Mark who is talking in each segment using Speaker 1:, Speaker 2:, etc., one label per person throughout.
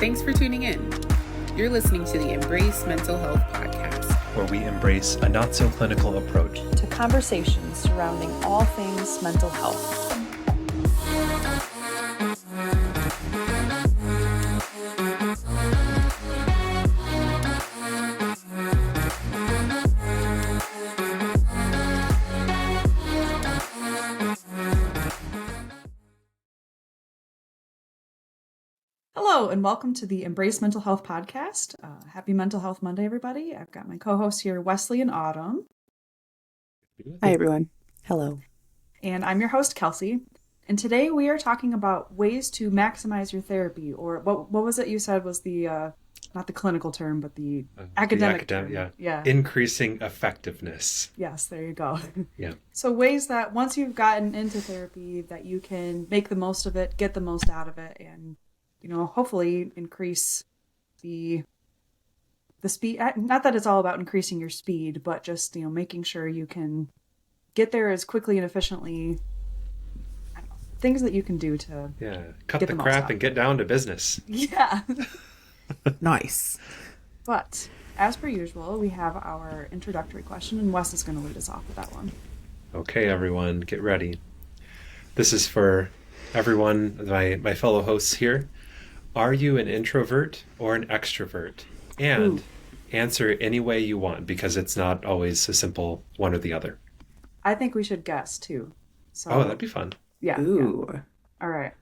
Speaker 1: Thanks for tuning in. You're listening to the Embrace Mental Health podcast,
Speaker 2: where we embrace a not-so-clinical approach
Speaker 3: to conversations surrounding all things mental health. Hello, and welcome to the Embrace Mental Health podcast. Happy Mental Health Monday, everybody. I've got my co-hosts here, Wesley and Autumn.
Speaker 4: Hi, everyone. Hello.
Speaker 3: And I'm your host, Kelsey. And today we are talking about ways to maximize your therapy, or what was it you said was the, not the clinical term, but the academic term. Yeah.
Speaker 2: Increasing effectiveness.
Speaker 3: Yes, there you go.
Speaker 2: Yeah.
Speaker 3: So ways that once you've gotten into therapy that you can make the most of it, get the most out of it, and hopefully increase the speed. Not that it's all about increasing your speed, but just, making sure you can get there as quickly and efficiently. I don't know, things that you can do to
Speaker 2: cut the crap and get down to business.
Speaker 3: Yeah.
Speaker 4: Nice.
Speaker 3: But as per usual, we have our introductory question, and Wes is going to lead us off with that one.
Speaker 2: Okay, everyone, get ready. This is for everyone, my fellow hosts here. Are you an introvert or an extrovert? And answer any way you want, because it's not always a simple one or the other.
Speaker 3: I think we should guess too. So,
Speaker 2: that'd be fun.
Speaker 3: Yeah.
Speaker 4: Ooh.
Speaker 3: Yeah. All right.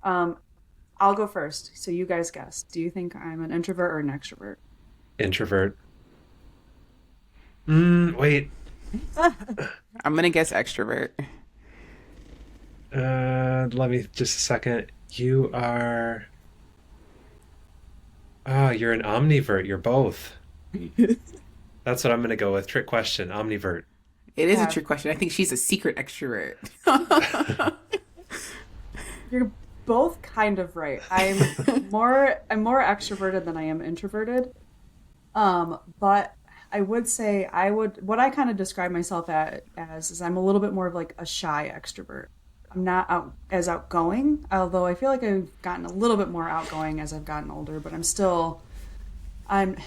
Speaker 3: I'll go first. So you guys guess. Do you think I'm an introvert or an extrovert?
Speaker 2: Introvert. Wait.
Speaker 4: I'm going to guess extrovert.
Speaker 2: Let me just a second. You are... Oh, you're an omnivert. You're both. That's what I'm going to go with. Trick question. Omnivert.
Speaker 4: It is a trick question. I think she's a secret extrovert.
Speaker 3: You're both kind of right. I'm more extroverted than I am introverted. But I would say what I kind of describe myself as is I'm a little bit more of like a shy extrovert. I'm not as outgoing, although I feel like I've gotten a little bit more outgoing as I've gotten older, but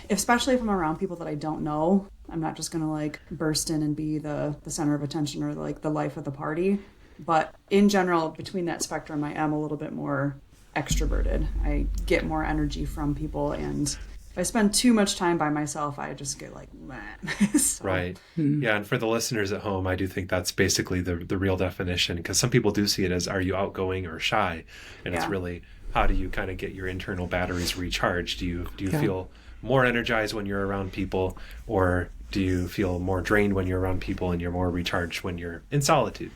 Speaker 3: especially if I'm around people that I don't know, I'm not just going to like burst in and be the center of attention or like the life of the party. But in general, between that spectrum, I am a little bit more extroverted. I get more energy from people, and if I spend too much time by myself, I just get like, meh. So.
Speaker 2: Right. Yeah. And for the listeners at home, I do think that's basically the real definition, because some people do see it as, are you outgoing or shy? And it's really, how do you kind of get your internal batteries recharged? Do you feel more energized when you're around people, or do you feel more drained when you're around people and you're more recharged when you're in solitude?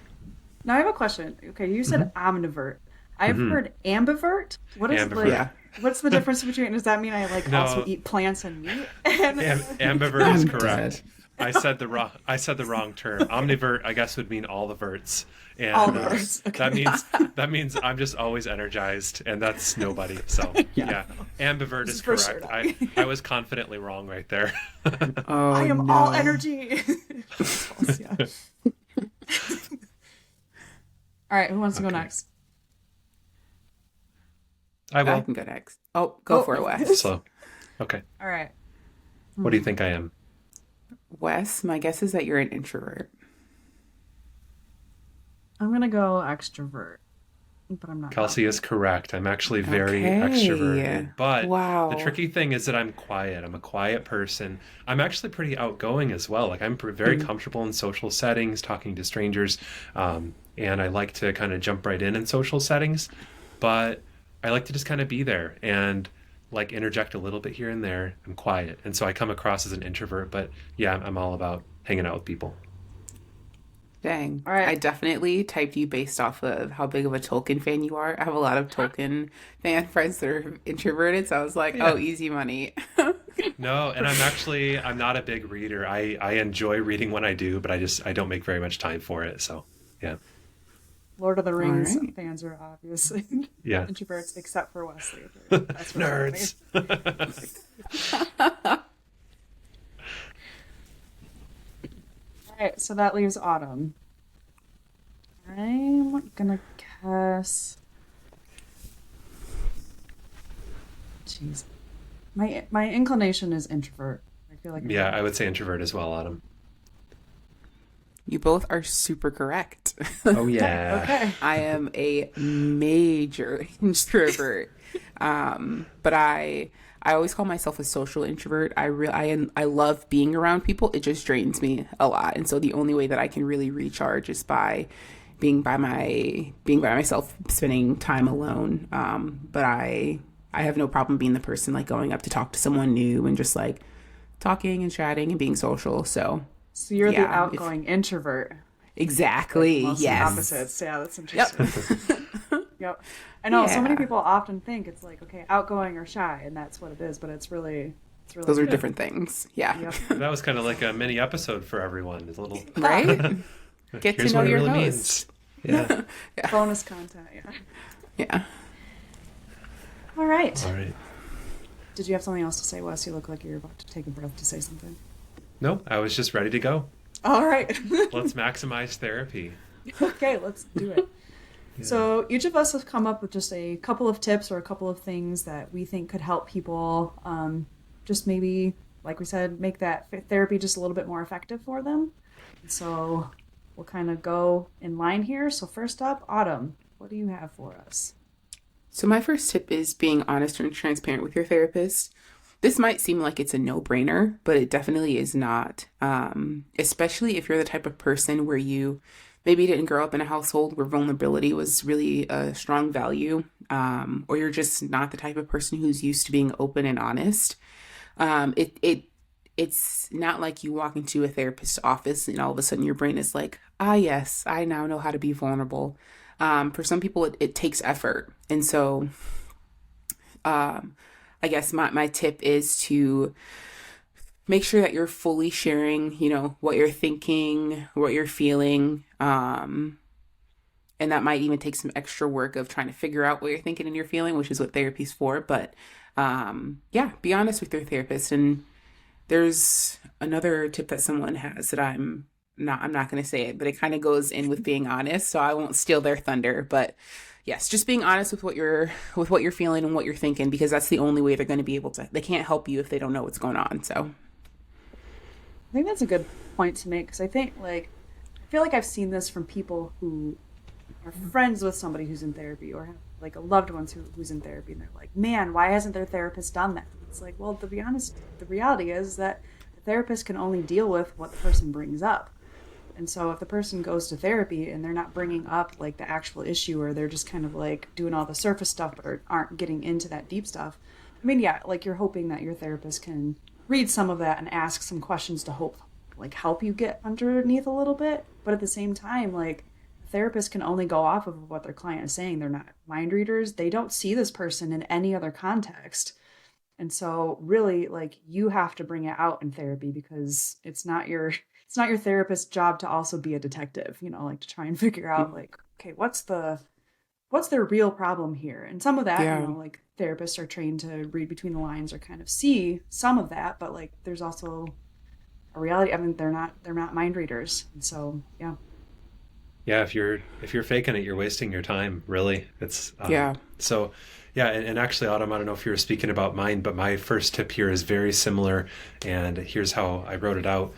Speaker 3: Now I have a question. Okay. You said omnivert. I've heard ambivert. What is
Speaker 2: ambivert?
Speaker 3: What's the difference between? Does that mean I also eat plants and meat?
Speaker 2: Ambivert is correct. I said the wrong term. Omnivert, I guess, would mean all the verts. And
Speaker 3: all the verts. Okay.
Speaker 2: that means I'm just always energized, and that's nobody. So yeah. Ambivert is correct. Sure. I was confidently wrong right there.
Speaker 3: I am all energy. All right, who wants to go next?
Speaker 2: I will.
Speaker 4: I can go next. Go for it, Wes.
Speaker 2: So, okay.
Speaker 3: All right.
Speaker 2: What do you think I am?
Speaker 4: Wes, my guess is that you're an introvert.
Speaker 3: I'm going to go extrovert, but I'm not.
Speaker 2: Kelsey is correct. I'm actually very extroverted. But the tricky thing is that I'm quiet. I'm a quiet person. I'm actually pretty outgoing as well. Like, I'm very comfortable in social settings, talking to strangers, and I like to kind of jump right in social settings. But I like to just kind of be there and like interject a little bit here and there. I'm quiet. And so I come across as an introvert, but yeah, I'm all about hanging out with people.
Speaker 4: Dang.
Speaker 3: All right.
Speaker 4: I definitely typed you based off of how big of a Tolkien fan you are. I have a lot of Tolkien fan friends that are introverted, so I was like, easy money.
Speaker 2: No, and I'm not a big reader. I enjoy reading when I do, but I don't make very much time for it. So yeah.
Speaker 3: Lord of the Rings fans are obviously introverts, except for Wesley. That's
Speaker 2: nerds.
Speaker 3: All right, so that leaves Autumn. I'm gonna guess Jeez. My inclination is introvert. I feel like
Speaker 2: Yeah, I would say introvert as well, Autumn.
Speaker 4: You both are super correct.
Speaker 2: Oh yeah.
Speaker 3: okay.
Speaker 4: I am a major introvert. But I always call myself a social introvert. I love being around people. It just drains me a lot. And so the only way that I can really recharge is by being by myself, spending time alone. But I have no problem being the person like going up to talk to someone new and just like talking and chatting and being social. So
Speaker 3: you're the outgoing introvert.
Speaker 4: Exactly.
Speaker 3: Like
Speaker 4: yes.
Speaker 3: Opposites. Yeah, that's interesting.
Speaker 4: Yep.
Speaker 3: Yep. I know so many people often think it's like, okay, outgoing or shy, and that's what it is, but it's really
Speaker 4: those are different things. Yeah.
Speaker 3: Yep.
Speaker 2: That was kind of like a mini episode for everyone. It's a little
Speaker 4: right. Get to know your really host.
Speaker 2: Yeah.
Speaker 3: Yeah. Bonus content. Yeah.
Speaker 4: Yeah.
Speaker 3: All right. Did you have something else to say, Wes? You look like you're about to take a breath to say something.
Speaker 2: No, I was just ready to go.
Speaker 3: All right.
Speaker 2: Let's maximize therapy.
Speaker 3: Okay, let's do it. Yeah. So each of us have come up with just a couple of tips or a couple of things that we think could help people just maybe, like we said, make that therapy just a little bit more effective for them. So we'll kind of go in line here. So first up, Autumn, what do you have for us?
Speaker 4: So my first tip is being honest and transparent with your therapist. This might seem like it's a no-brainer, but it definitely is not. Especially if you're the type of person where you maybe didn't grow up in a household where vulnerability was really a strong value, or you're just not the type of person who's used to being open and honest. It's not like you walk into a therapist's office and all of a sudden your brain is like, yes, I now know how to be vulnerable. For some people, it takes effort. And so I guess my tip is to make sure that you're fully sharing, what you're thinking, what you're feeling. And that might even take some extra work of trying to figure out what you're thinking and you're feeling, which is what therapy's for. But be honest with your therapist. And there's another tip that someone has that I'm not going to say it, but it kind of goes in with being honest. So I won't steal their thunder, but yes, just being honest with what you're feeling and what you're thinking, because that's the only way they're going to be able to, they can't help you if they don't know what's going on. So
Speaker 3: I think that's a good point to make, because I feel like I've seen this from people who are friends with somebody who's in therapy or have like a loved one who's in therapy, and they're like, man, why hasn't their therapist done that? It's like, well, to be honest, the reality is that the therapist can only deal with what the person brings up. And so if the person goes to therapy and they're not bringing up like the actual issue, or they're just kind of like doing all the surface stuff but aren't getting into that deep stuff, I mean, yeah, like you're hoping that your therapist can read some of that and ask some questions to help you get underneath a little bit. But at the same time, like, therapists can only go off of what their client is saying. They're not mind readers. They don't see this person in any other context. And so really, like, you have to bring it out in therapy, because it's not your therapist's job to also be a detective, like to try and figure out like, okay, what's their real problem here? And some of that, like therapists are trained to read between the lines or kind of see some of that, but like there's also a reality. I mean, they're not mind readers. And so, yeah.
Speaker 2: Yeah, if you're faking it, you're wasting your time, really. It's So yeah, and actually, Autumn, I don't know if you were speaking about mine, but my first tip here is very similar, and here's how I wrote it out.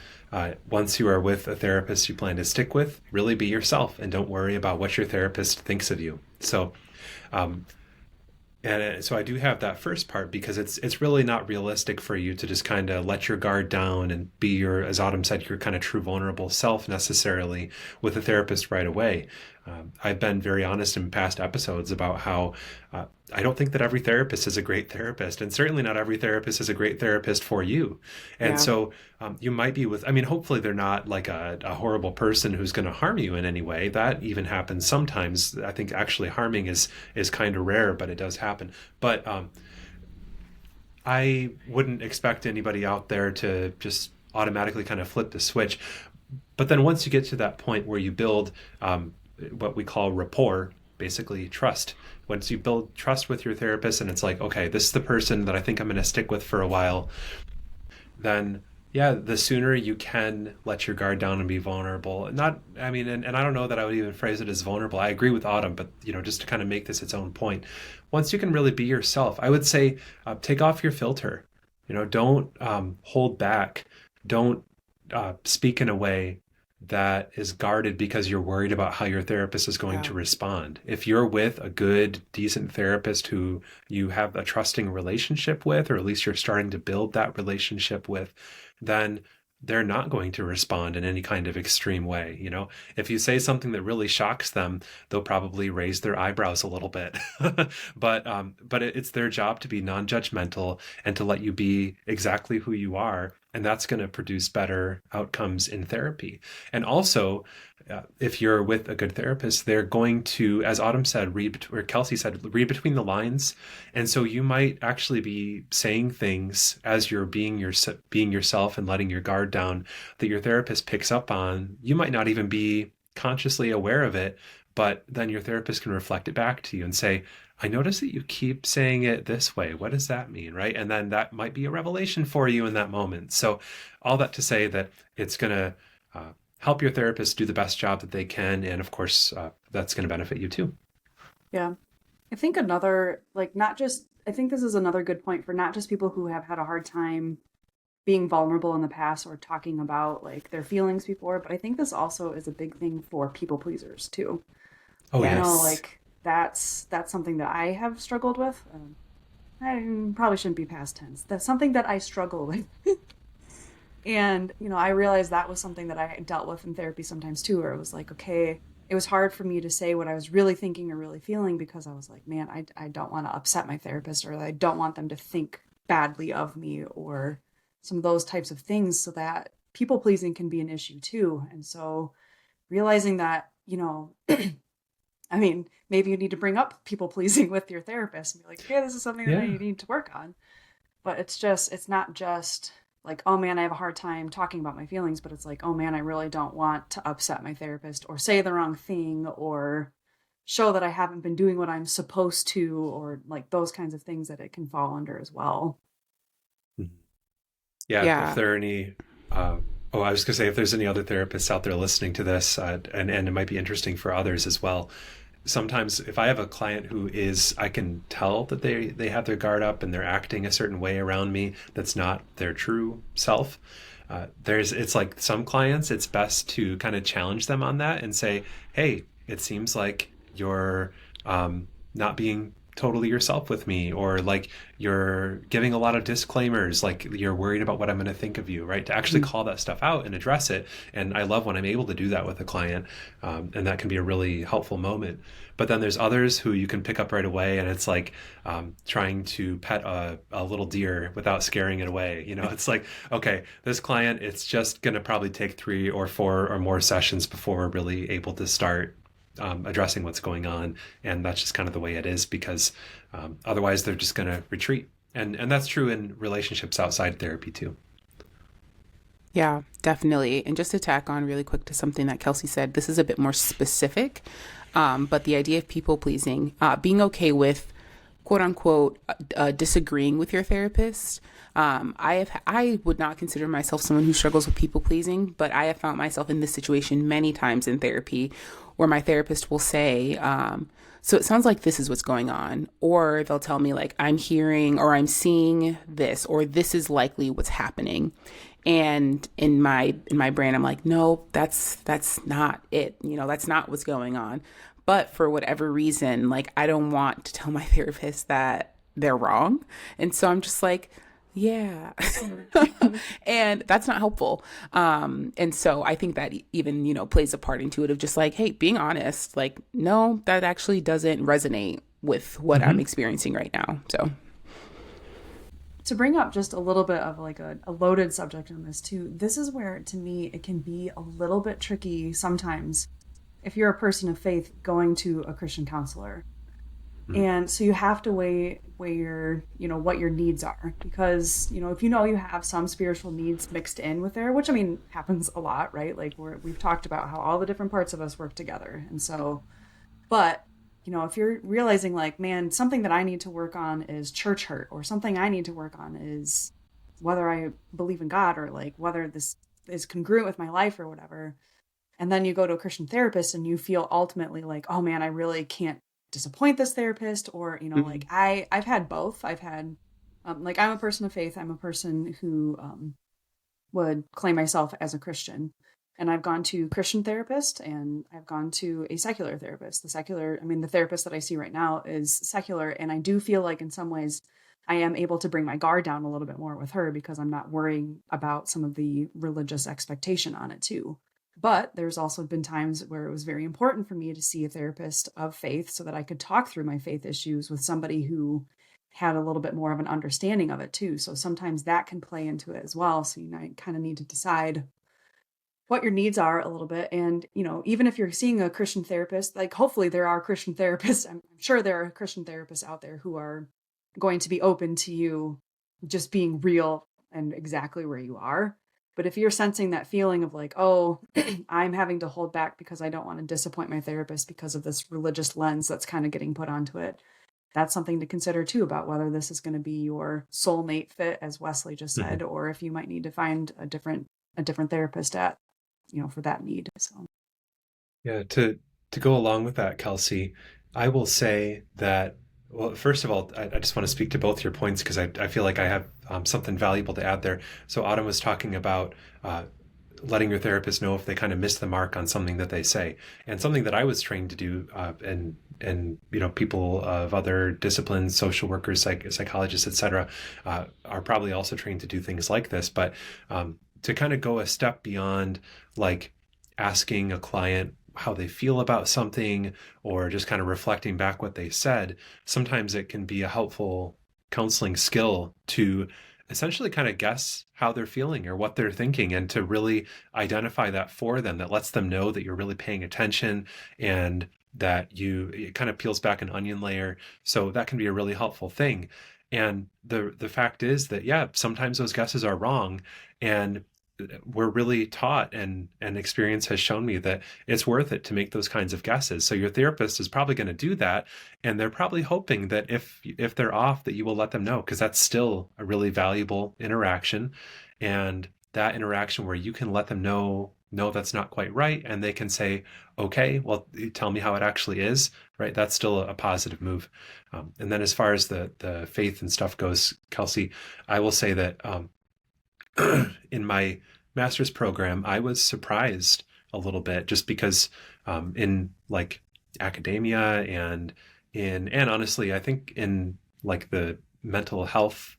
Speaker 2: Once you are with a therapist you plan to stick with, really be yourself and don't worry about what your therapist thinks of you. So, so I do have that first part, because it's really not realistic for you to just kind of let your guard down and be your, as Autumn said, your kind of true vulnerable self necessarily with a therapist right away. I've been very honest in past episodes about how I don't think that every therapist is a great therapist, and certainly not every therapist is a great therapist for you. And so you might be hopefully they're not like a horrible person who's going to harm you in any way. That even happens sometimes. I think actually harming is kind of rare, but it does happen. But I wouldn't expect anybody out there to just automatically kind of flip the switch. But then once you get to that point where you build what we call rapport, basically trust. Once you build trust with your therapist and it's like, okay, this is the person that I think I'm going to stick with for a while, then Yeah, the sooner you can let your guard down and be vulnerable. Not, I mean, and I don't know that I would even phrase it as vulnerable. I agree with Autumn, but just to kind of make this its own point, once you can really be yourself, I would say take off your filter. Don't hold back. Don't speak in a way that is guarded because you're worried about how your therapist is going to respond. If you're with a good, decent therapist who you have a trusting relationship with, or at least you're starting to build that relationship with, then they're not going to respond in any kind of extreme way. If you say something that really shocks them, they'll probably raise their eyebrows a little bit. But it's their job to be non-judgmental and to let you be exactly who you are. And that's going to produce better outcomes in therapy. And also, if you're with a good therapist, they're going to, as Autumn said, or Kelsey said, read between the lines. And so you might actually be saying things as you're being yourself and letting your guard down that your therapist picks up on. You might not even be consciously aware of it, but then your therapist can reflect it back to you and say, I notice that you keep saying it this way. What does that mean, right? And then that might be a revelation for you in that moment. So all that to say that it's going to help your therapist do the best job that they can. And of course, that's going to benefit you too.
Speaker 3: Yeah. I think I think this is another good point for not just people who have had a hard time being vulnerable in the past or talking about like their feelings before, but I think this also is a big thing for people pleasers too.
Speaker 2: Oh, yes.
Speaker 3: Like that's something that I have struggled with. I probably shouldn't be past tense. That's something that I struggle with. And, I realized that was something that I dealt with in therapy sometimes too, where it was like, okay, it was hard for me to say what I was really thinking or really feeling because I was like, man, I don't want to upset my therapist, or I don't want them to think badly of me, or some of those types of things, so that people pleasing can be an issue too. And so realizing that, I mean, maybe you need to bring up people pleasing with your therapist and be like, yeah, this is something that I need to work on. But it's not just like, oh man, I have a hard time talking about my feelings, but it's like, oh man, I really don't want to upset my therapist or say the wrong thing or show that I haven't been doing what I'm supposed to, or like those kinds of things that it can fall under as well.
Speaker 2: Yeah. If there are any, I was going to say, if there's any other therapists out there listening to this, and it might be interesting for others as well. Sometimes if I have a client who I can tell that they have their guard up and they're acting a certain way around me that's not their true self. It's like some clients, it's best to kind of challenge them on that and say, hey, it seems like you're not being totally yourself with me, or like you're giving a lot of disclaimers, like you're worried about what I'm going to think of you, right? To actually call that stuff out and address it. And I love when I'm able to do that with a client, and that can be a really helpful moment. But then there's others who you can pick up right away, and it's like trying to pet a little deer without scaring it away. It's like, okay, this client, it's just going to probably take 3 or 4 or more sessions before we're really able to start addressing what's going on. And that's just kind of the way it is, because otherwise they're just going to retreat. And that's true in relationships outside therapy too.
Speaker 4: Yeah, definitely. And just to tack on really quick to something that Kelsey said, this is a bit more specific, but the idea of people pleasing, being okay with quote unquote disagreeing with your therapist. I would not consider myself someone who struggles with people pleasing, but I have found myself in this situation many times in therapy where my therapist will say, so it sounds like this is what's going on. Or they'll tell me like, I'm hearing or I'm seeing this, or this is likely what's happening. And in my brain, I'm like, no, that's not it. That's not what's going on. But for whatever reason, like, I don't want to tell my therapist that they're wrong. And so I'm just like, yeah. And that's not helpful. And so I think that even, plays a part into it of just like, hey, being honest, like, no, that actually doesn't resonate with what I'm experiencing right now. So
Speaker 3: to bring up just a little bit of like a loaded subject on this too, this is where to me it can be a little bit tricky sometimes if you're a person of faith going to a Christian counselor. And so you have to weigh your, what your needs are, because, if you have some spiritual needs mixed in with there, which I mean happens a lot, right? Like we've talked about how all the different parts of us work together. And so, but if you're realizing like, man, something that I need to work on is church hurt, or something I need to work on is whether I believe in God or like whether this is congruent with my life or whatever. And then you go to a Christian therapist and you feel ultimately like, oh man, I really can't disappoint this therapist. Or, like I've had both. I've had, like, I'm a person of faith. I'm a person who would claim myself as a Christian. And I've gone to Christian therapist and I've gone to a secular therapist. The therapist that I see right now is secular. And I do feel like in some ways I am able to bring my guard down a little bit more with her because I'm not worrying about some of the religious expectation on it too. But there's also been times where it was very important for me to see a therapist of faith so that I could talk through my faith issues with somebody who had a little bit more of an understanding of it too. So sometimes that can play into it as well. So, you kind of need to decide what your needs are a little bit. And, even if you're seeing a Christian therapist, like hopefully there are Christian therapists. I'm sure there are Christian therapists out there who are going to be open to you just being real and exactly where you are. But if you're sensing that feeling of like, oh, I'm having to hold back because I don't want to disappoint my therapist because of this religious lens that's kind of getting put onto it, that's something to consider too about whether this is going to be your soulmate fit, as Wesley just said, or if you might need to find a different therapist for that need. So
Speaker 2: yeah, to go along with that, Kelsey, I will say that, well, first of all, I just want to speak to both your points because I feel like I have something valuable to add there. So Autumn was talking about letting your therapist know if they kind of miss the mark on something that they say, and something that I was trained to do, and people of other disciplines, social workers, psychologists, etc., are probably also trained to do things like this. But to kind of go a step beyond, like asking a client how they feel about something or just kind of reflecting back what they said, sometimes it can be a helpful counseling skill to essentially kind of guess how they're feeling or what they're thinking, and to really identify that for them. That lets them know that you're really paying attention and that it kind of peels back an onion layer. So that can be a really helpful thing. And the fact is that, yeah, sometimes those guesses are wrong, and we're really taught, and experience has shown me that it's worth it to make those kinds of guesses. So your therapist is probably going to do that, and they're probably hoping that if they're off, that you will let them know, because that's still a really valuable interaction. And that interaction where you can let them know, no, that's not quite right, and they can say, okay, well, tell me how it actually is, right? That's still a positive move. And then as far as the faith and stuff goes, Kelsey, I will say that in my master's program, I was surprised a little bit, just because in like academia and honestly, I think in like the mental health,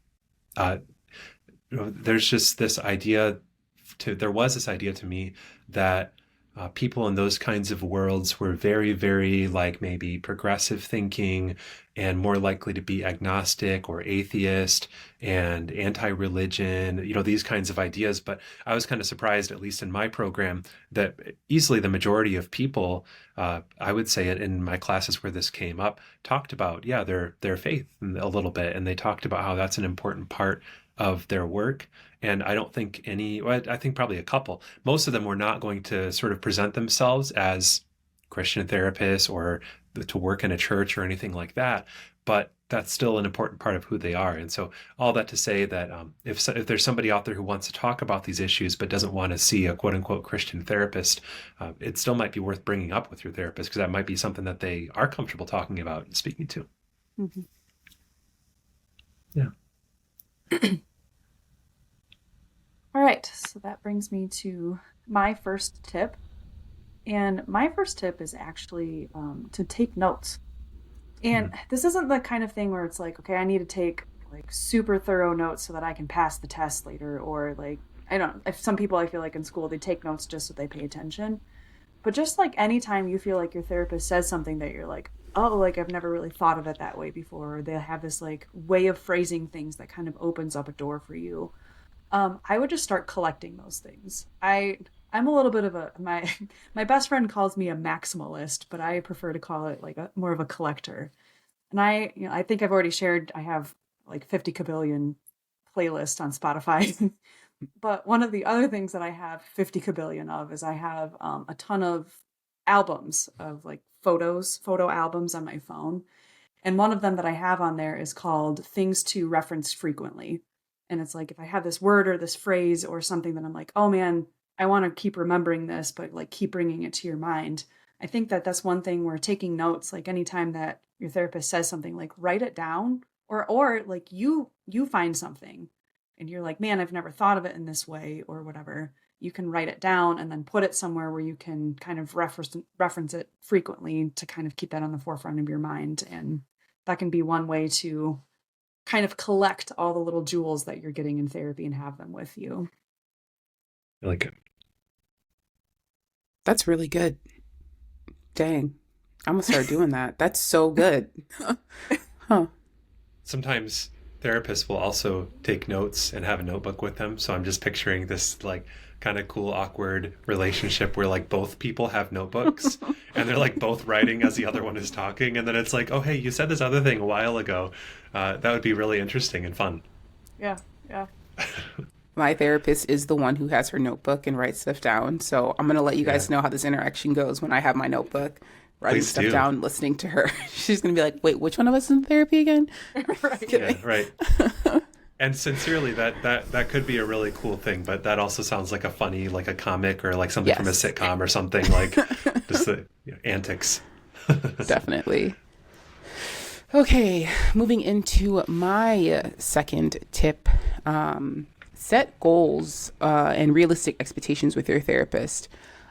Speaker 2: there's just this idea there was this idea to me that people in those kinds of worlds were very, very like maybe progressive thinking and more likely to be agnostic or atheist and anti-religion, these kinds of ideas. But I was kind of surprised, at least in my program, that easily the majority of people, I would say in my classes where this came up, talked about, their faith a little bit. And they talked about how that's an important part of their work. And I don't think I think probably a couple, most of them were not going to sort of present themselves as Christian therapists or to work in a church or anything like that. But that's still an important part of who they are. And so all that to say that if there's somebody out there who wants to talk about these issues but doesn't want to see a quote unquote Christian therapist, it still might be worth bringing up with your therapist, because that might be something that they are comfortable talking about and speaking to.
Speaker 3: Mm-hmm.
Speaker 2: Yeah.
Speaker 3: All right, so that brings me to my first tip. And my first tip is actually to take notes. And this isn't the kind of thing where it's like, okay, I need to take like super thorough notes so that I can pass the test later. Or like, I don't know, if some people I feel like in school, they take notes just so they pay attention. But just like anytime you feel like your therapist says something that you're like, oh, like I've never really thought of it that way before. Or they have this like way of phrasing things that kind of opens up a door for you. I would just start collecting those things. I'm a little bit of my best friend calls me a maximalist, but I prefer to call it like more of a collector. And I think I've already shared, I have like 50 kabillion playlists on Spotify. But one of the other things that I have 50 kabillion of is I have a ton of albums of like photo albums on my phone. And one of them that I have on there is called Things to Reference Frequently. And it's like, if I have this word or this phrase or something that I'm like, oh man, I want to keep remembering this, but like keep bringing it to your mind. I think that that's one thing where taking notes, like anytime that your therapist says something, like write it down, or like you find something and you're like, man, I've never thought of it in this way or whatever. You can write it down and then put it somewhere where you can kind of reference it frequently to kind of keep that on the forefront of your mind. And that can be one way to kind of collect all the little jewels that you're getting in therapy and have them with you.
Speaker 2: I like it.
Speaker 4: That's really good. Dang. I'm going to start doing that. That's so good. Huh.
Speaker 2: Sometimes therapists will also take notes and have a notebook with them. So I'm just picturing this like kind of cool, awkward relationship where like both people have notebooks and they're like both writing as the other one is talking. And then it's like, oh, hey, you said this other thing a while ago. That would be really interesting and fun.
Speaker 3: Yeah. Yeah.
Speaker 4: My therapist is the one who has her notebook and writes stuff down. So I'm going to let you guys know how this interaction goes when I have my notebook, writing stuff down, listening to her. She's going to be like, wait, which one of us is in therapy again?
Speaker 3: Right.
Speaker 2: Yeah, right. And sincerely, that could be a really cool thing, but that also sounds like a funny, like a comic or like something from a sitcom or something, like just the antics.
Speaker 4: Definitely. Okay, moving into my second tip. Set goals and realistic expectations with your therapist.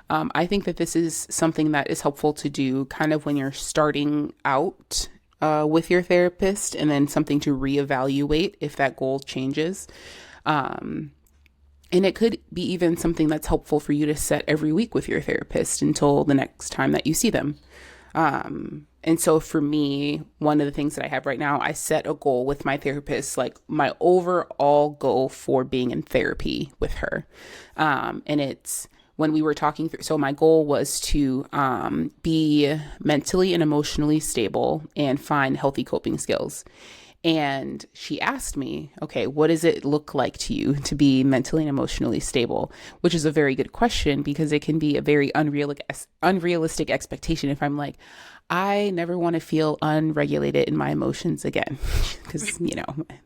Speaker 4: I think that this is something that is helpful to do kind of when you're starting out with your therapist, and then something to reevaluate if that goal changes. And it could be even something that's helpful for you to set every week with your therapist until the next time that you see them. And so for me, one of the things that I have right now, I set a goal with my therapist, like my overall goal for being in therapy with her. And it's when we were talking through, so my goal was to be mentally and emotionally stable and find healthy coping skills. And she asked me, okay, what does it look like to you to be mentally and emotionally stable? Which is a very good question, because it can be a very unrealistic expectation if I'm like, I never want to feel unregulated in my emotions again. Because,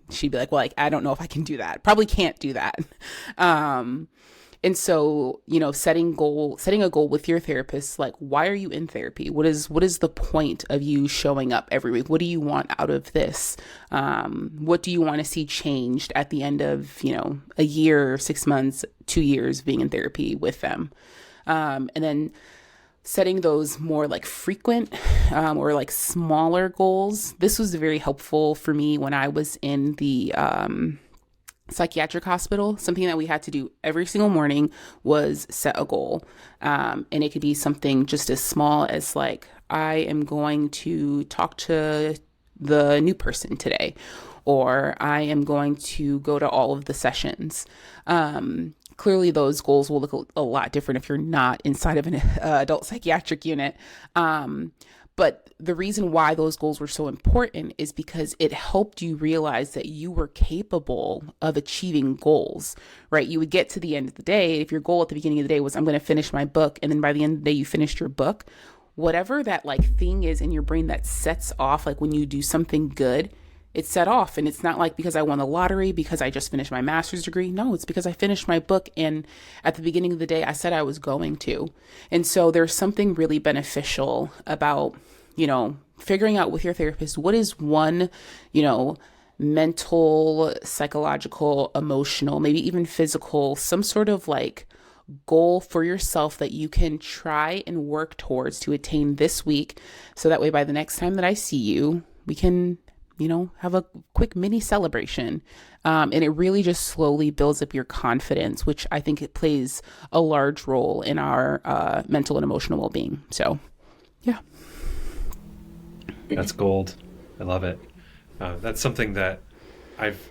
Speaker 4: she'd be like, well, I don't know if I can do that. Probably can't do that. And so, setting a goal with your therapist, like, why are you in therapy? What is the point of you showing up every week? What do you want out of this? What do you want to see changed at the end of, a year, 6 months, 2 years being in therapy with them? And then setting those more like frequent or like smaller goals. This was very helpful for me when I was in the psychiatric hospital. Something that we had to do every single morning was set a goal. And it could be something just as small as like, I am going to talk to the new person today, or I am going to go to all of the sessions. Clearly those goals will look a lot different if you're not inside of an adult psychiatric unit. But the reason why those goals were so important is because it helped you realize that you were capable of achieving goals, right? You would get to the end of the day. If your goal at the beginning of the day was, I'm going to finish my book, and then by the end of the day, you finished your book, whatever that like thing is in your brain that sets off, like when you do something good, it's set off. And it's not like because I won the lottery, because I just finished my master's degree. No, it's because I finished my book. And at the beginning of the day, I said I was going to. And so there's something really beneficial about, figuring out with your therapist, what is one, mental, psychological, emotional, maybe even physical, some sort of like goal for yourself that you can try and work towards to attain this week. So that way, by the next time that I see you, we can have a quick mini celebration. And it really just slowly builds up your confidence, which I think it plays a large role in our mental and emotional well-being. So, yeah.
Speaker 2: That's gold. I love it. That's something that I've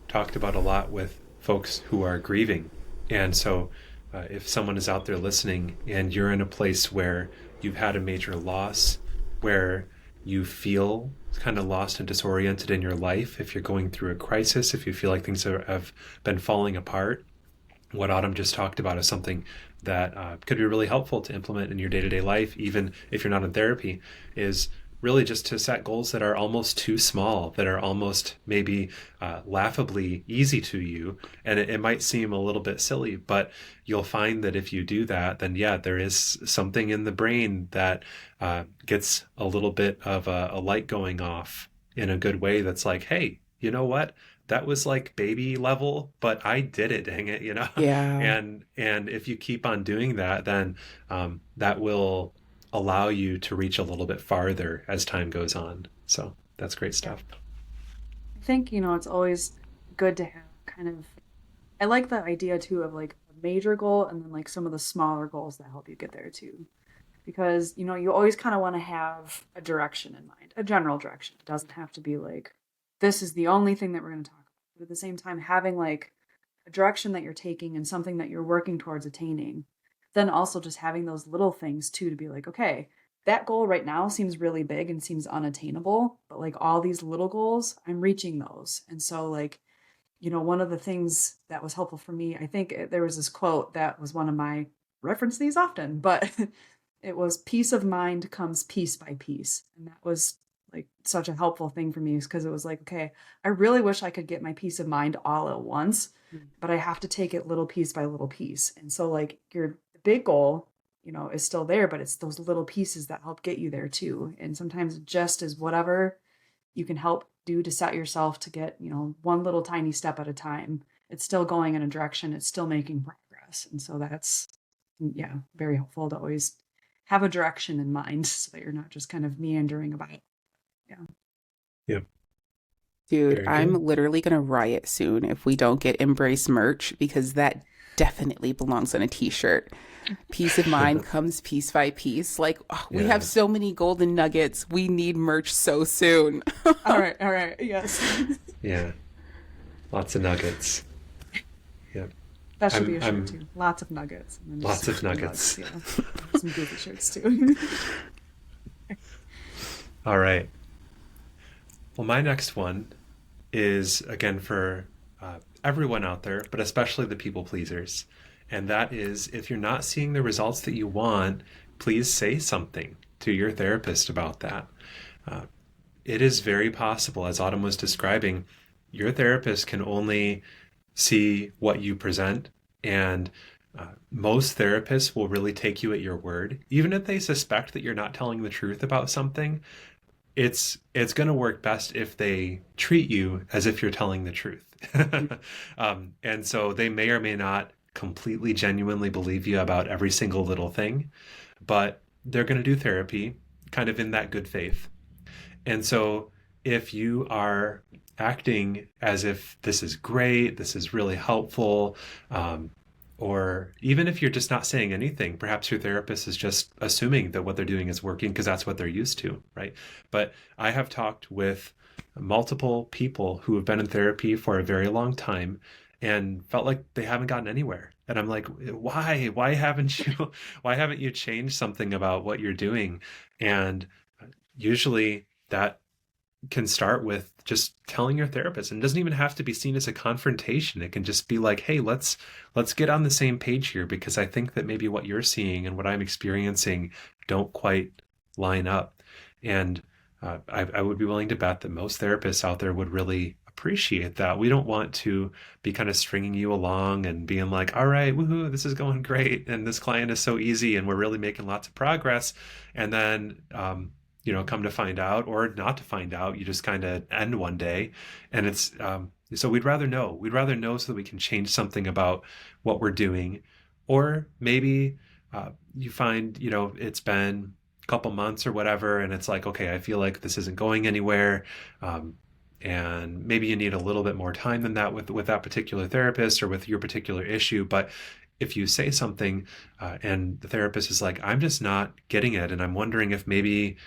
Speaker 2: talked about a lot with folks who are grieving. And so if someone is out there listening and you're in a place where you've had a major loss, where you feel kind of lost and disoriented in your life, if you're going through a crisis, if you feel like things have been falling apart, what Autumn just talked about is something that could be really helpful to implement in your day-to-day life, even if you're not in therapy, is really just to set goals that are almost too small, that are almost maybe laughably easy to you. And it might seem a little bit silly, but you'll find that if you do that, then yeah, there is something in the brain that gets a little bit of a light going off in a good way that's like, hey, you know what? That was like baby level, but I did it, dang it,
Speaker 4: Yeah.
Speaker 2: And if you keep on doing that, then that will allow you to reach a little bit farther as time goes on. So that's great stuff.
Speaker 3: I think, it's always good to have kind of, I like the idea too of like a major goal and then like some of the smaller goals that help you get there too. Because, you always kind of want to have a direction in mind, a general direction. It doesn't have to be like, this is the only thing that we're going to talk about. But at the same time, having like a direction that you're taking and something that you're working towards attaining, then also just having those little things too to be like, okay, that goal right now seems really big and seems unattainable, but like all these little goals, I'm reaching those. And so like, one of the things that was helpful for me, I think there was this quote that was one of my reference these often, but it was peace of mind comes piece by piece. And that was like such a helpful thing for me because it was like, okay, I really wish I could get my peace of mind all at once, but I have to take it little piece by little piece. And so like your big goal, is still there, but it's those little pieces that help get you there too. And sometimes just as whatever you can help do to set yourself to get, one little tiny step at a time, it's still going in a direction, it's still making progress. And so that's, yeah, very helpful to always have a direction in mind so that you're not just kind of meandering about. Yeah.
Speaker 2: Yep.
Speaker 4: Dude, I'm literally going to riot soon if we don't get Embrace merch because that definitely belongs on a t-shirt. Peace of mind comes piece by piece. Like, we have so many golden nuggets. We need merch so soon.
Speaker 3: All right. Yes.
Speaker 2: Yeah. Lots of nuggets. Yep.
Speaker 3: That should be a shirt too. Lots of nuggets.
Speaker 2: Lots of nuggets.
Speaker 3: Yeah. Some goofy shirts too.
Speaker 2: All right. Well, my next one is, again, for everyone out there, but especially the people pleasers. And that is, if you're not seeing the results that you want, please say something to your therapist about that. It is very possible, as Autumn was describing, your therapist can only see what you present, and most therapists will really take you at your word. Even if they suspect that you're not telling the truth about something, it's going to work best if they treat you as if you're telling the truth. And so they may or may not completely genuinely believe you about every single little thing, but they're going to do therapy kind of in that good faith. And so if you are acting as if this is great, this is really helpful, or even if you're just not saying anything, perhaps your therapist is just assuming that what they're doing is working because that's what they're used to, right? But I have talked with multiple people who have been in therapy for a very long time and felt like they haven't gotten anywhere. And I'm like, why haven't you changed something about what you're doing? And usually that can start with just telling your therapist, and it doesn't even have to be seen as a confrontation. It can just be like, hey, let's get on the same page here, because I think that maybe what you're seeing and what I'm experiencing don't quite line up. And I would be willing to bet that most therapists out there would really appreciate that. We don't want to be kind of stringing you along and being like, all right, woohoo, this is going great, and this client is so easy, and we're really making lots of progress. And then come to find out, or not to find out, you just kind of end one day. And it's so we'd rather know so that we can change something about what we're doing. Or maybe you find it's been a couple months or whatever, and it's like, okay, I feel like this isn't going anywhere, and maybe you need a little bit more time than that with that particular therapist or with your particular issue. But if you say something and the therapist is like, I'm just not getting it, and I'm wondering if maybe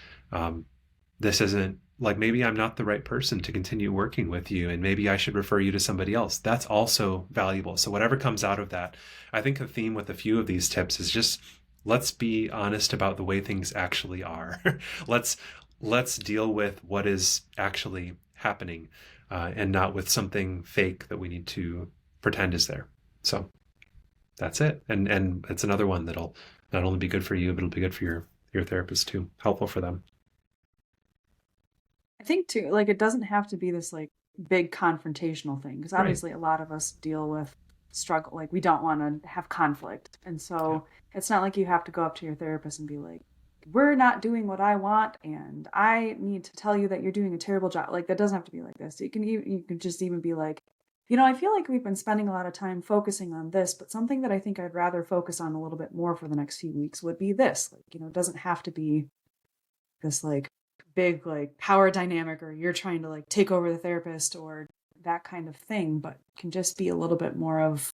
Speaker 2: this isn't, like, maybe I'm not the right person to continue working with you, and maybe I should refer you to somebody else. That's also valuable. So whatever comes out of that, I think the theme with a few of these tips is just, let's be honest about the way things actually are. Let's deal with what is actually happening, and not with something fake that we need to pretend is there. So that's it. And it's another one that'll not only be good for you, but it'll be good for your therapist too. Helpful for them.
Speaker 3: I think too, like it doesn't have to be this like big confrontational thing because obviously a lot of us deal with struggle, like we don't want to have conflict. And so it's not like you have to go up to your therapist and be like, we're not doing what I want and I need to tell you that you're doing a terrible job. Like that doesn't have to be like this. You can just even be like, I feel like we've been spending a lot of time focusing on this, but something that I think I'd rather focus on a little bit more for the next few weeks would be this. Like, it doesn't have to be this like big like power dynamic or you're trying to like take over the therapist or that kind of thing, but can just be a little bit more of,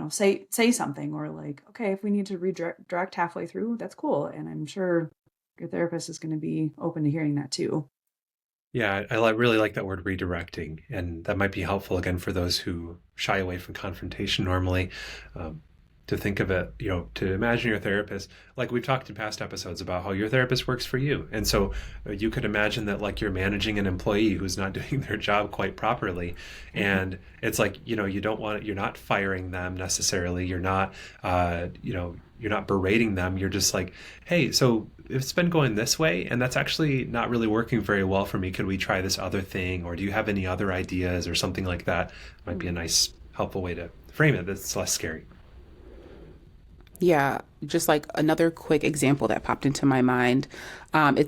Speaker 3: say something or like, okay, if we need to redirect halfway through, that's cool. And I'm sure your therapist is going to be open to hearing that too.
Speaker 2: Yeah, I really like that word redirecting, and that might be helpful again for those who shy away from confrontation normally. To think of it, to imagine your therapist, like we've talked in past episodes about how your therapist works for you. And so you could imagine that like you're managing an employee who's not doing their job quite properly. And it's like, you're not firing them necessarily. You're not, you're not berating them. You're just like, hey, so it's been going this way and that's actually not really working very well for me. Could we try this other thing? Or do you have any other ideas or something like that? Might be a nice, helpful way to frame it that's less scary.
Speaker 4: Yeah, just like another quick example that popped into my mind. I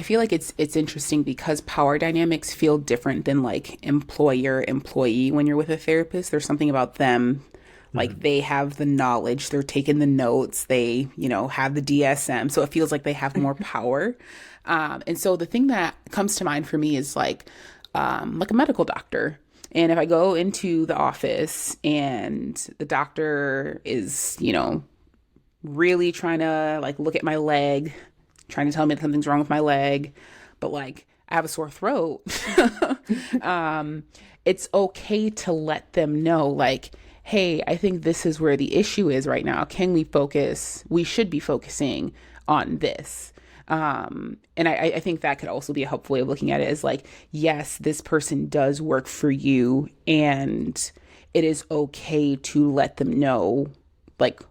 Speaker 4: feel like it's interesting because power dynamics feel different than like employer employee when you're with a therapist. There's something about them, like they have the knowledge, they're taking the notes, they have the DSM, so it feels like they have more power. And so the thing that comes to mind for me is like a medical doctor. And if I go into the office and the doctor is, really trying to like look at my leg, trying to tell me that something's wrong with my leg, but like I have a sore throat, it's okay to let them know like, hey, I think this is where the issue is right now. Can we focus? We should be focusing on this. And I think that could also be a helpful way of looking at it as like, yes, this person does work for you and it is okay to let them know like,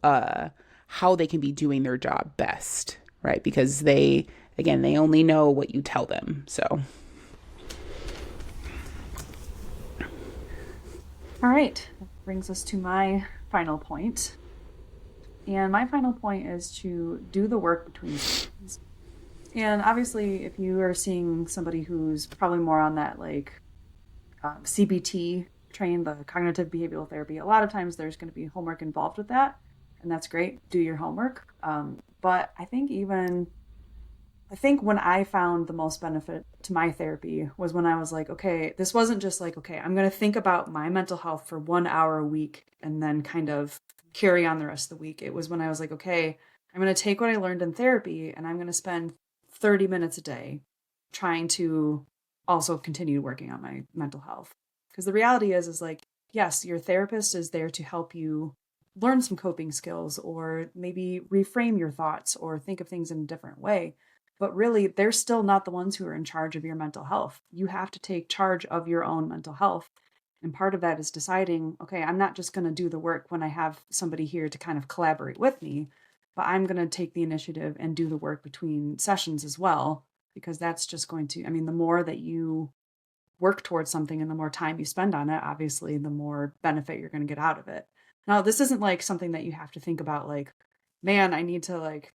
Speaker 4: how they can be doing their job best, right? Because they only know what you tell them. So.
Speaker 3: All right. That brings us to my final point. And my final point is to do the work between sessions. And obviously, if you are seeing somebody who's probably more on that like CBT trained, the cognitive behavioral therapy, a lot of times there's going to be homework involved with that. And that's great. Do your homework. But I think when I found the most benefit to my therapy was when I was like, okay, this wasn't just like, okay, I'm going to think about my mental health for 1 hour a week and then kind of carry on the rest of the week. It was when I was like, okay, I'm going to take what I learned in therapy and I'm going to spend 30 minutes a day trying to also continue working on my mental health. Because the reality is like, yes, your therapist is there to help you learn some coping skills or maybe reframe your thoughts or think of things in a different way. But really, they're still not the ones who are in charge of your mental health. You have to take charge of your own mental health. And part of that is deciding, okay, I'm not just going to do the work when I have somebody here to kind of collaborate with me, but I'm going to take the initiative and do the work between sessions as well, because that's just going to, the more that you work towards something and the more time you spend on it, obviously, the more benefit you're going to get out of it. Now, this isn't like something that you have to think about like, man, I need to like,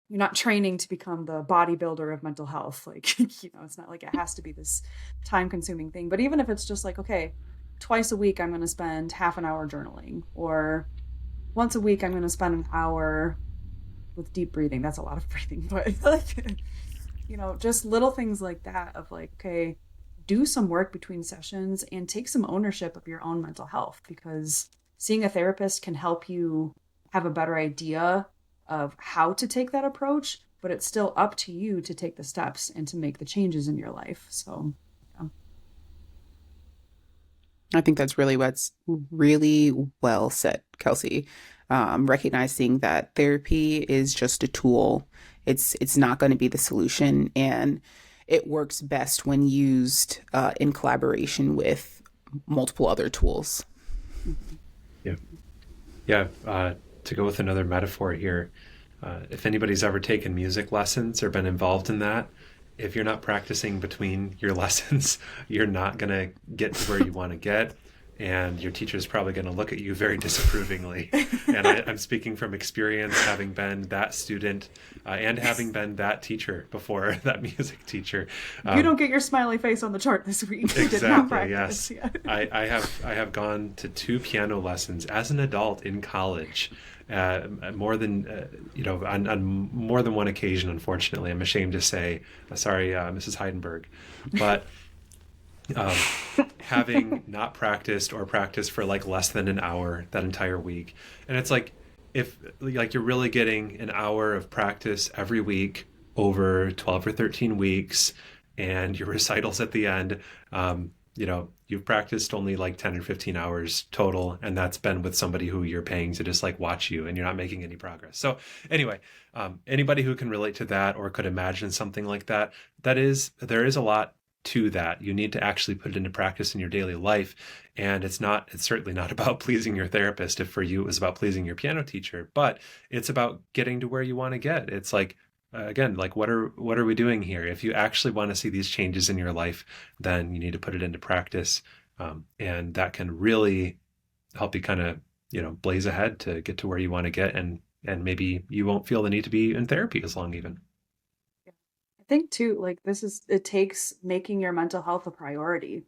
Speaker 3: you're not training to become the bodybuilder of mental health. Like, it's not like it has to be this time consuming thing. But even if it's just like, okay, twice a week, I'm going to spend half an hour journaling, or once a week, I'm going to spend an hour with deep breathing. That's a lot of breathing, but like, just little things like that of like, okay, do some work between sessions and take some ownership of your own mental health, because seeing a therapist can help you have a better idea of how to take that approach, but it's still up to you to take the steps and to make the changes in your life. So, yeah.
Speaker 4: I think that's really well said, Kelsey. Recognizing that therapy is just a tool. It's not going to be the solution, and it works best when used in collaboration with multiple other tools.
Speaker 2: Yeah. To go with another metaphor here, if anybody's ever taken music lessons or been involved in that, if you're not practicing between your lessons, you're not going to get to where you want to get. And your teacher is probably going to look at you very disapprovingly. And I'm speaking from experience, having been that student and having been that teacher before, that music teacher.
Speaker 3: You don't get your smiley face on the chart this week. You
Speaker 2: exactly.
Speaker 3: Did not practice.
Speaker 2: Yes. I have gone to 2 piano lessons as an adult in college. More than on more than one occasion, unfortunately. I'm ashamed to say, sorry, Mrs. Heidenberg, but having not practiced or practiced for like less than an hour that entire week. And it's like, if like you're really getting an hour of practice every week over 12 or 13 weeks, and your recitals at the end, you've practiced only like 10 or 15 hours total, and that's been with somebody who you're paying to just like watch you, and you're not making any progress. So anyway, anybody who can relate to that or could imagine something like that, there is a lot to that. You need to actually put it into practice in your daily life. And it's certainly not about pleasing your therapist. If for you it was about pleasing your piano teacher, but it's about getting to where you want to get. It's like, again, like what are we doing here? If you actually want to see these changes in your life, then you need to put it into practice. And that can really help you kind of, blaze ahead to get to where you want to get. And maybe you won't feel the need to be in therapy as long even.
Speaker 3: I think too, like it takes making your mental health a priority.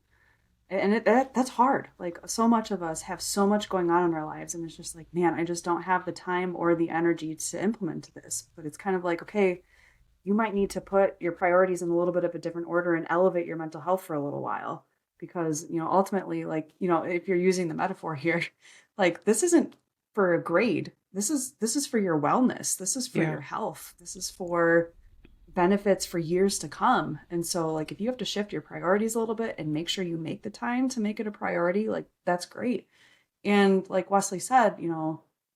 Speaker 3: And that's hard. Like so much of us have so much going on in our lives, and it's just like, man, I just don't have the time or the energy to implement this. But it's kind of like, okay, you might need to put your priorities in a little bit of a different order and elevate your mental health for a little while. Because, ultimately, like, if you're using the metaphor here, like this isn't for a grade. This is for your wellness. This is for your health. This is for benefits for years to come. And so like if you have to shift your priorities a little bit and make sure you make the time to make it a priority, like that's great. And like Wesley said,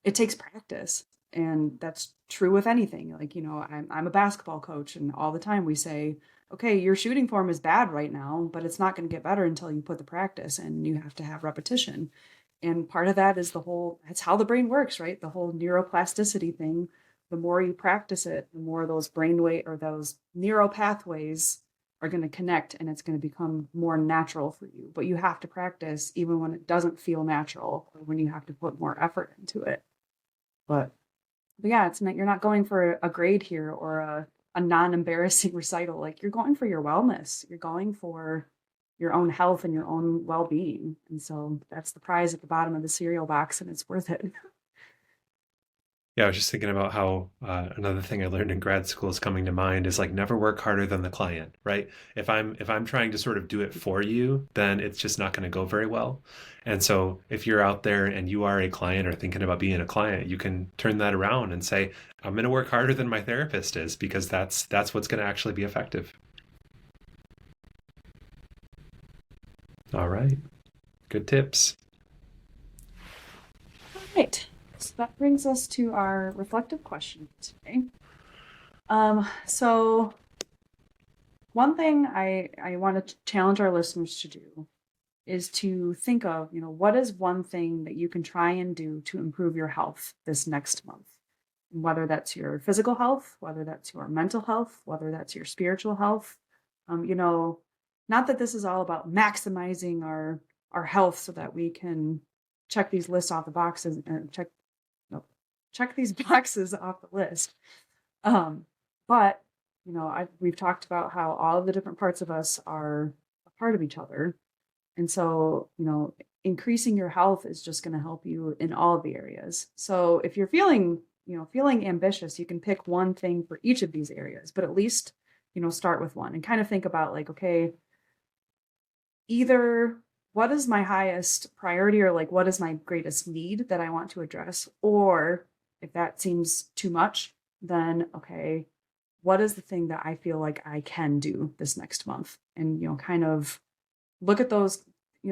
Speaker 3: it takes practice, and that's true with anything. Like, I'm a basketball coach, and all the time we say, okay, your shooting form is bad right now, but it's not going to get better until you put the practice, and you have to have repetition. And part of that is that's how the brain works, right? The whole neuroplasticity thing. The more you practice it, the more those those neural pathways are going to connect, and it's going to become more natural for you. But you have to practice even when it doesn't feel natural, or when you have to put more effort into it. But yeah, you're not going for a grade here or a non-embarrassing recital. Like you're going for your wellness. You're going for your own health and your own well-being. And so that's the prize at the bottom of the cereal box, and it's worth it.
Speaker 2: Yeah, I was just thinking about how another thing I learned in grad school is coming to mind is like never work harder than the client, right? If I'm trying to sort of do it for you, then it's just not going to go very well. And so if you're out there and you are a client or thinking about being a client, you can turn that around and say, I'm going to work harder than my therapist is, because that's what's going to actually be effective. All right. Good tips.
Speaker 3: All right. So that brings us to our reflective question today. So one thing I want to challenge our listeners to do is to think of, what is one thing that you can try and do to improve your health this next month? And whether that's your physical health, whether that's your mental health, whether that's your spiritual health. Not that this is all about maximizing our health so that we can check these lists off the boxes and check these boxes off the list. But, we've talked about how all of the different parts of us are a part of each other. And so, increasing your health is just going to help you in all of the areas. So if you're feeling ambitious, you can pick one thing for each of these areas, but at least, start with one and kind of think about like, okay, either what is my highest priority, or like, what is my greatest need that I want to address? Or if that seems too much, then, okay, what is the thing that I feel like I can do this next month? And, kind of look at those,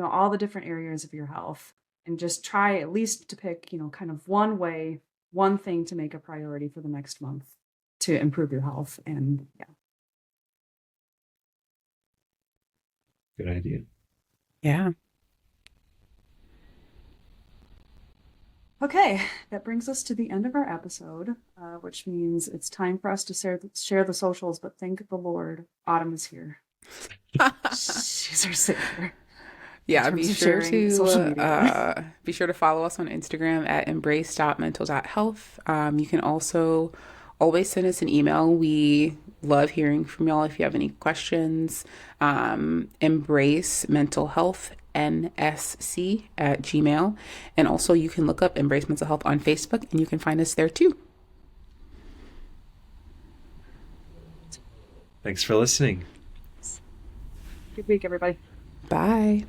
Speaker 3: all the different areas of your health, and just try at least to pick, kind of one thing to make a priority for the next month to improve your health. And yeah.
Speaker 2: Good idea.
Speaker 4: Yeah.
Speaker 3: Okay, that brings us to the end of our episode, which means it's time for us to share the socials, but thank the Lord, Autumn is here. She's our savior.
Speaker 4: Yeah, be sure to follow us on Instagram at embrace.mental.health. You can also always send us an email. We love hearing from y'all if you have any questions. Embrace Mental Health nsc@gmail.com. And also you can look up Embrace Mental Health on Facebook and you can find us there too.
Speaker 2: Thanks for listening.
Speaker 3: Good week, everybody.
Speaker 4: Bye.